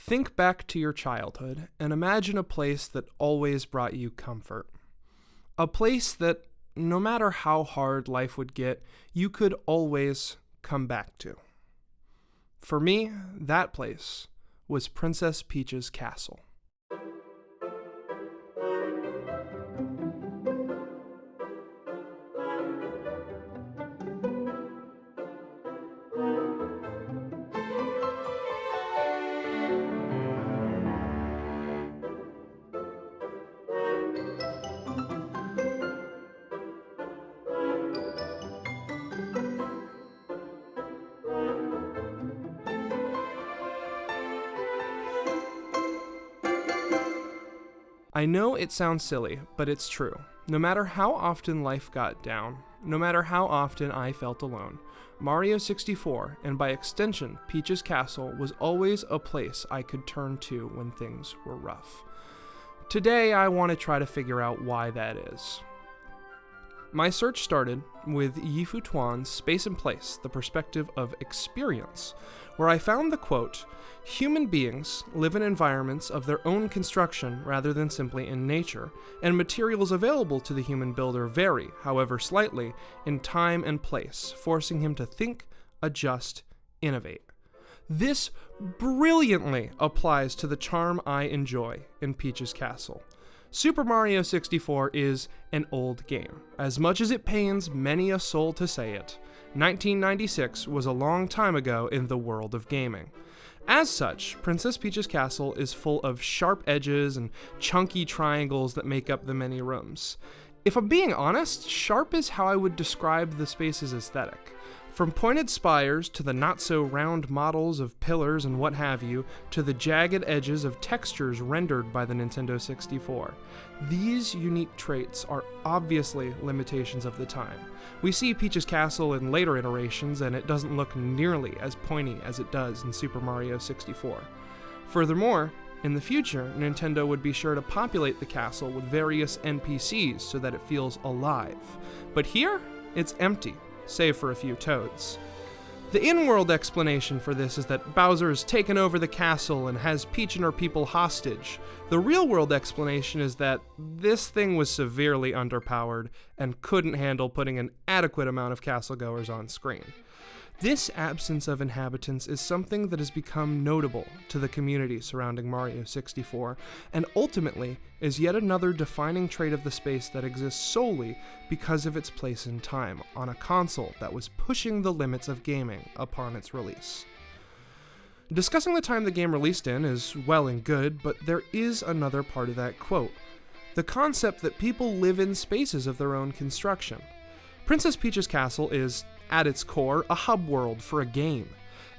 Think back to your childhood and imagine a place that always brought you comfort. A place that, no matter how hard life would get, you could always come back to. For me, that place was Princess Peach's castle. I know it sounds silly, but it's true. No matter how often life got down, no matter how often I felt alone, Mario 64, and by extension, Peach's Castle, was always a place I could turn to when things were rough. Today, I want to try to figure out why that is. My search started with Yifu Tuan's Space and Place, the Perspective of Experience, where I found the quote, "Human beings live in environments of their own construction rather than simply in nature, and materials available to the human builder vary, however slightly, in time and place, forcing him to think, adjust, innovate." This brilliantly applies to the charm I enjoy in Peach's Castle. Super Mario 64 is an old game. As much as it pains many a soul to say it, 1996 was a long time ago in the world of gaming. As such, Princess Peach's Castle is full of sharp edges and chunky triangles that make up the many rooms. If I'm being honest, sharp is how I would describe the space's aesthetic. From pointed spires to the not-so-round models of pillars and what have you, to the jagged edges of textures rendered by the Nintendo 64. These unique traits are obviously limitations of the time. We see Peach's Castle in later iterations, and it doesn't look nearly as pointy as it does in Super Mario 64. Furthermore, in the future, Nintendo would be sure to populate the castle with various NPCs so that it feels alive. But here, it's empty, save for a few toads. The in-world explanation for this is that Bowser has taken over the castle and has Peach and her people hostage. The real-world explanation is that this thing was severely underpowered and couldn't handle putting an adequate amount of castle-goers on screen. This absence of inhabitants is something that has become notable to the community surrounding Mario 64, and ultimately is yet another defining trait of the space that exists solely because of its place in time, on a console that was pushing the limits of gaming upon its release. Discussing the time the game released in is well and good, but there is another part of that quote. The concept that people live in spaces of their own construction. Princess Peach's Castle is, at its core, a hub world for a game.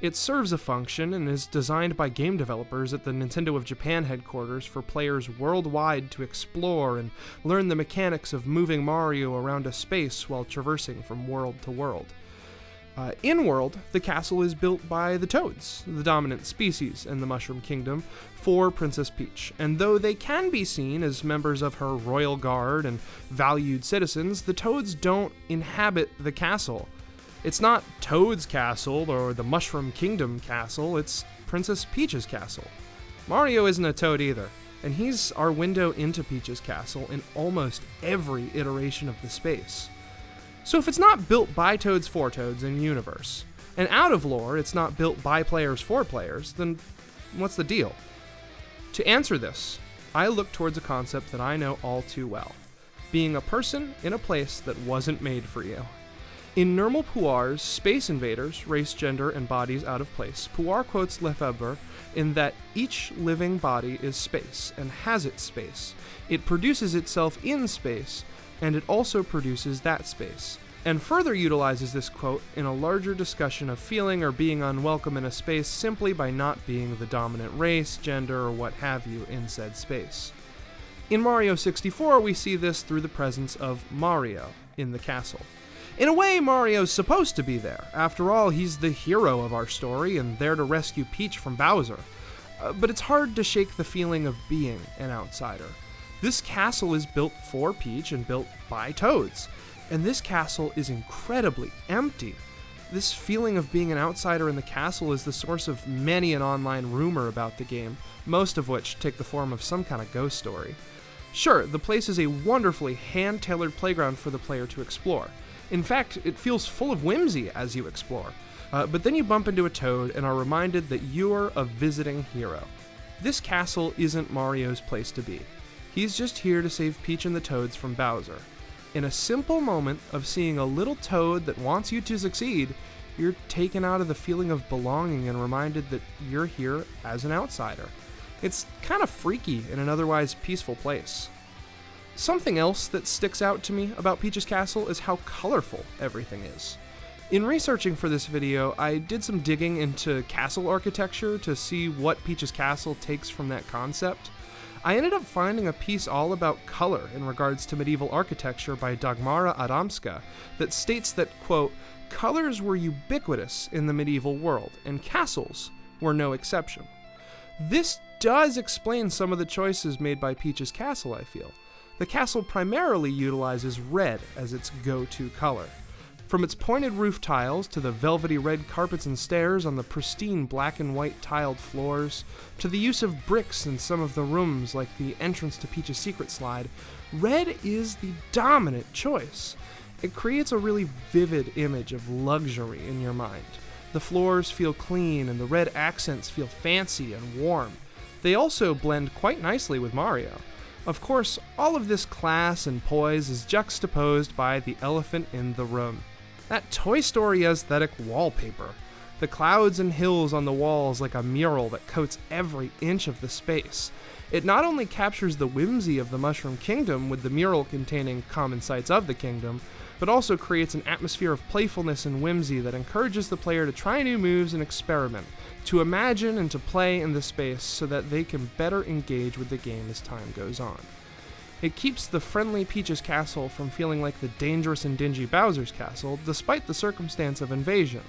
It serves a function and is designed by game developers at the Nintendo of Japan headquarters for players worldwide to explore and learn the mechanics of moving Mario around a space while traversing from world to world. In-world, the castle is built by the Toads, the dominant species in the Mushroom Kingdom, for Princess Peach, and though they can be seen as members of her royal guard and valued citizens, the Toads don't inhabit the castle. It's not Toad's castle or the Mushroom Kingdom castle, it's Princess Peach's castle. Mario isn't a Toad either, and he's our window into Peach's castle in almost every iteration of the space. So if it's not built by Toads for Toads in universe, and out of lore it's not built by players for players, then what's the deal? To answer this, I look towards a concept that I know all too well, being a person in a place that wasn't made for you. In Nirmal Puar's Space Invaders, Race, Gender, and Bodies Out of Place, Puar quotes Lefebvre in that each living body is space and has its space. It produces itself in space, and it also produces that space, and further utilizes this quote in a larger discussion of feeling or being unwelcome in a space simply by not being the dominant race, gender, or what have you in said space. In Mario 64, we see this through the presence of Mario in the castle. In a way, Mario's supposed to be there. After all, he's the hero of our story and there to rescue Peach from Bowser. But it's hard to shake the feeling of being an outsider. This castle is built for Peach and built by Toads, and this castle is incredibly empty. This feeling of being an outsider in the castle is the source of many an online rumor about the game, most of which take the form of some kind of ghost story. Sure, the place is a wonderfully hand-tailored playground for the player to explore. In fact, it feels full of whimsy as you explore. But then you bump into a toad and are reminded that you're a visiting hero. This castle isn't Mario's place to be. He's just here to save Peach and the Toads from Bowser. In a simple moment of seeing a little toad that wants you to succeed, you're taken out of the feeling of belonging and reminded that you're here as an outsider. It's kind of freaky in an otherwise peaceful place. Something else that sticks out to me about Peach's Castle is how colorful everything is. In researching for this video, I did some digging into castle architecture to see what Peach's Castle takes from that concept. I ended up finding a piece all about color in regards to medieval architecture by Dagmara Adamska that states that, quote, colors were ubiquitous in the medieval world, and castles were no exception. This does explain some of the choices made by Peach's Castle, I feel. The castle primarily utilizes red as its go-to color. From its pointed roof tiles to the velvety red carpets and stairs on the pristine black and white tiled floors, to the use of bricks in some of the rooms like the entrance to Peach's Secret Slide, red is the dominant choice. It creates a really vivid image of luxury in your mind. The floors feel clean and the red accents feel fancy and warm. They also blend quite nicely with Mario. Of course, all of this class and poise is juxtaposed by the elephant in the room. That Toy Story aesthetic wallpaper. The clouds and hills on the walls like a mural that coats every inch of the space. It not only captures the whimsy of the Mushroom Kingdom with the mural containing common sights of the kingdom, but also creates an atmosphere of playfulness and whimsy that encourages the player to try new moves and experiment, to imagine and to play in the space so that they can better engage with the game as time goes on. It keeps the friendly Peach's Castle from feeling like the dangerous and dingy Bowser's Castle, despite the circumstance of invasion.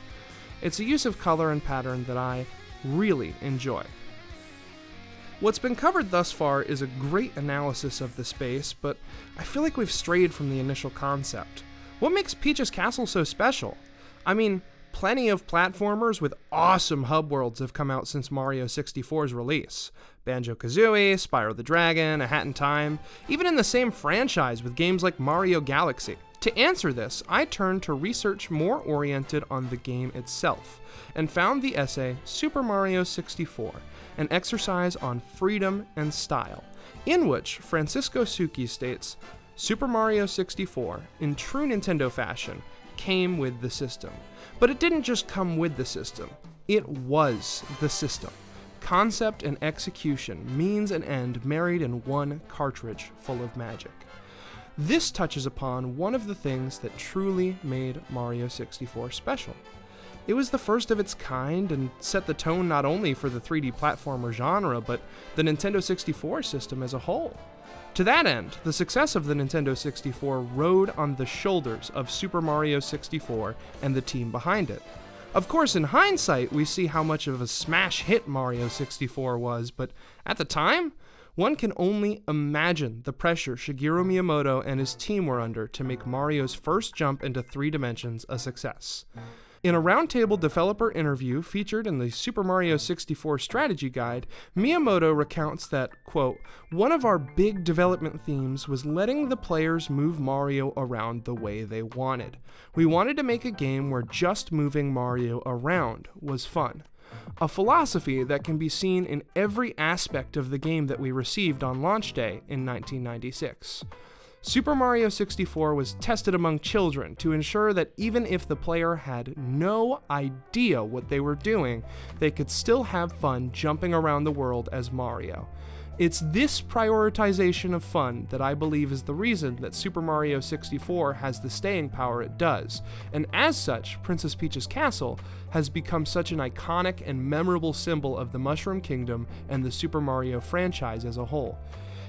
It's a use of color and pattern that I really enjoy. What's been covered thus far is a great analysis of the space, but I feel like we've strayed from the initial concept. What makes Peach's Castle so special? I mean, plenty of platformers with awesome hub worlds have come out since Mario 64's release. Banjo-Kazooie, Spyro the Dragon, A Hat in Time, even in the same franchise with games like Mario Galaxy. To answer this, I turned to research more oriented on the game itself, and found the essay Super Mario 64, an exercise on freedom and style, in which Francisco Suki states, Super Mario 64, in true Nintendo fashion, came with the system. But it didn't just come with the system, it was the system. Concept and execution, means and end married in one cartridge full of magic. This touches upon one of the things that truly made Mario 64 special. It was the first of its kind and set the tone not only for the 3D platformer genre, but the Nintendo 64 system as a whole. To that end, the success of the Nintendo 64 rode on the shoulders of Super Mario 64 and the team behind it. Of course, in hindsight, we see how much of a smash hit Mario 64 was, but at the time, one can only imagine the pressure Shigeru Miyamoto and his team were under to make Mario's first jump into 3 dimensions a success. In a roundtable developer interview featured in the Super Mario 64 strategy guide, Miyamoto recounts that, quote, one of our big development themes was letting the players move Mario around the way they wanted. We wanted to make a game where just moving Mario around was fun. A philosophy that can be seen in every aspect of the game that we received on launch day in 1996. Super Mario 64 was tested among children to ensure that even if the player had no idea what they were doing, they could still have fun jumping around the world as Mario. It's this prioritization of fun that I believe is the reason that Super Mario 64 has the staying power it does, and as such, Princess Peach's Castle has become such an iconic and memorable symbol of the Mushroom Kingdom and the Super Mario franchise as a whole.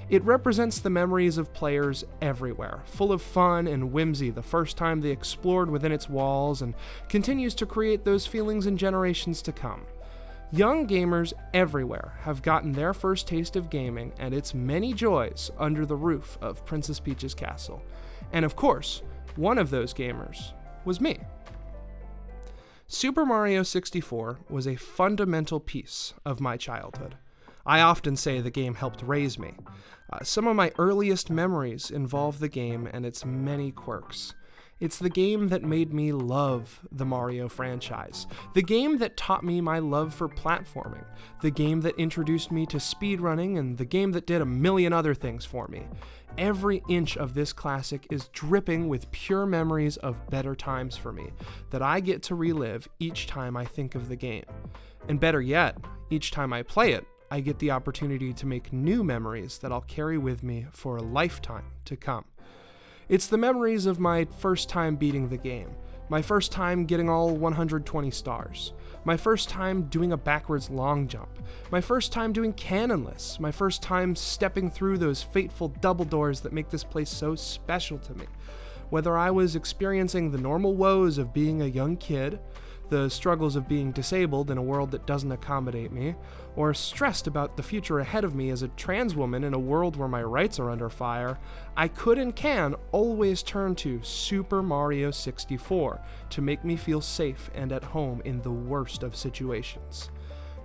It represents the memories of players everywhere, full of fun and whimsy the first time they explored within its walls, and continues to create those feelings in generations to come. Young gamers everywhere have gotten their first taste of gaming and its many joys under the roof of Princess Peach's Castle. And of course, one of those gamers was me. Super Mario 64 was a fundamental piece of my childhood. I often say the game helped raise me. Some of my earliest memories involve the game and its many quirks. It's the game that made me love the Mario franchise, the game that taught me my love for platforming, the game that introduced me to speedrunning, and the game that did a million other things for me. Every inch of this classic is dripping with pure memories of better times for me that I get to relive each time I think of the game. And better yet, each time I play it, I get the opportunity to make new memories that I'll carry with me for a lifetime to come. It's the memories of my first time beating the game, my first time getting all 120 stars, my first time doing a backwards long jump, my first time doing cannonless, my first time stepping through those fateful double doors that make this place so special to me. Whether I was experiencing the normal woes of being a young kid, the struggles of being disabled in a world that doesn't accommodate me, or stressed about the future ahead of me as a trans woman in a world where my rights are under fire, I could and can always turn to Super Mario 64 to make me feel safe and at home in the worst of situations.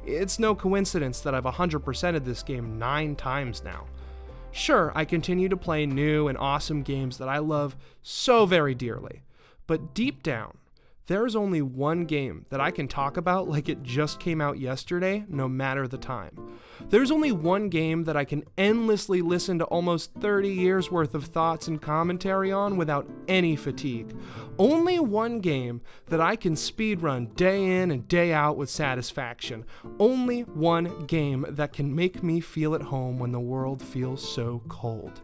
It's no coincidence that I've 100%ed this game 9 times now. Sure, I continue to play new and awesome games that I love so very dearly, but deep down, there's only one game that I can talk about like it just came out yesterday, no matter the time. There's only one game that I can endlessly listen to almost 30 years worth of thoughts and commentary on without any fatigue. Only one game that I can speedrun day in and day out with satisfaction. Only one game that can make me feel at home when the world feels so cold.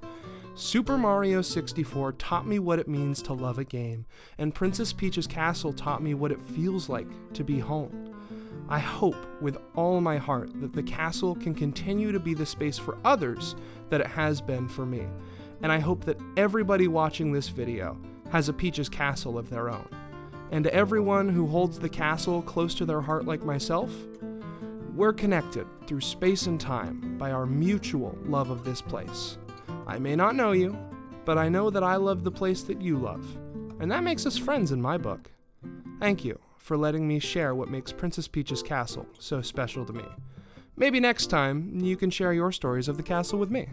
Super Mario 64 taught me what it means to love a game, and Princess Peach's Castle taught me what it feels like to be home. I hope with all my heart that the castle can continue to be the space for others that it has been for me, and I hope that everybody watching this video has a Peach's Castle of their own. And to everyone who holds the castle close to their heart like myself, we're connected through space and time by our mutual love of this place. I may not know you, but I know that I love the place that you love, and that makes us friends in my book. Thank you for letting me share what makes Princess Peach's Castle so special to me. Maybe next time you can share your stories of the castle with me.